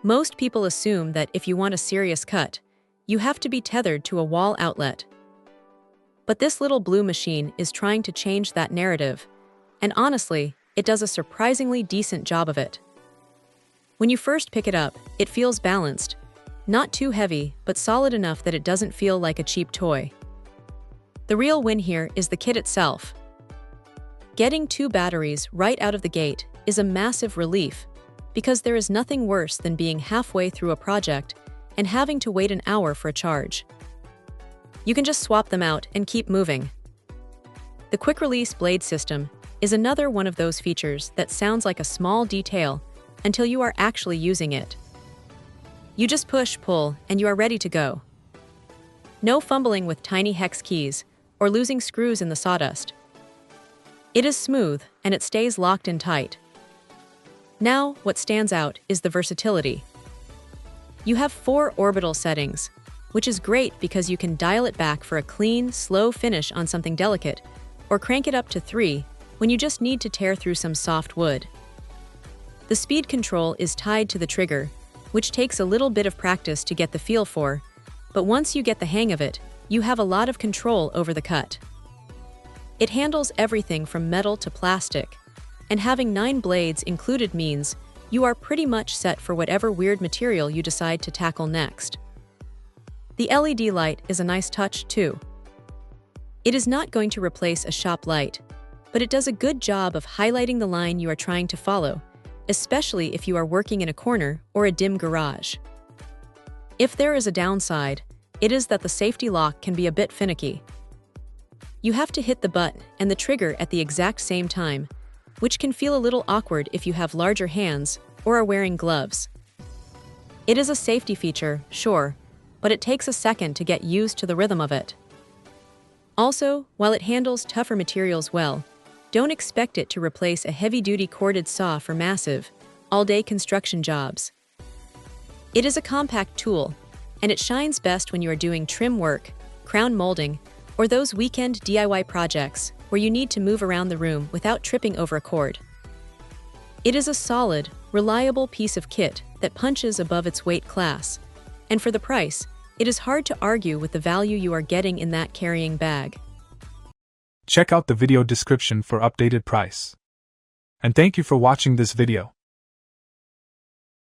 Most people assume that if you want a serious cut, you have to be tethered to a wall outlet. But this little blue machine is trying to change that narrative, and honestly, it does a surprisingly decent job of it. When you first pick it up, it feels balanced, not too heavy, but solid enough that it doesn't feel like a cheap toy. The real win here is the kit itself. Getting 2 batteries right out of the gate is a massive relief, because there is nothing worse than being halfway through a project and having to wait an hour for a charge. You can just swap them out and keep moving. The quick-release blade system is another one of those features that sounds like a small detail until you are actually using it. You just push, pull, and you are ready to go. No fumbling with tiny hex keys or losing screws in the sawdust. It is smooth and it stays locked in tight. Now, what stands out is the versatility. You have 4 orbital settings, which is great because you can dial it back for a clean, slow finish on something delicate, or crank it up to 3 when you just need to tear through some soft wood. The speed control is tied to the trigger, which takes a little bit of practice to get the feel for, but once you get the hang of it, you have a lot of control over the cut. It handles everything from metal to plastic, and having 9 blades included means you are pretty much set for whatever weird material you decide to tackle next. The LED light is a nice touch too. It is not going to replace a shop light, but it does a good job of highlighting the line you are trying to follow, especially if you are working in a corner or a dim garage. If there is a downside, it is that the safety lock can be a bit finicky. You have to hit the button and the trigger at the exact same time, which can feel a little awkward if you have larger hands or are wearing gloves. It is a safety feature, sure, but it takes a second to get used to the rhythm of it. Also, while it handles tougher materials well, don't expect it to replace a heavy-duty corded saw for massive, all-day construction jobs. It is a compact tool, and it shines best when you are doing trim work, crown molding, or those weekend DIY projects where you need to move around the room without tripping over a cord. It is a solid, reliable piece of kit that punches above its weight class, and for the price, it is hard to argue with the value you are getting in that carrying bag. Check out the video description for updated price. And thank you for watching this video.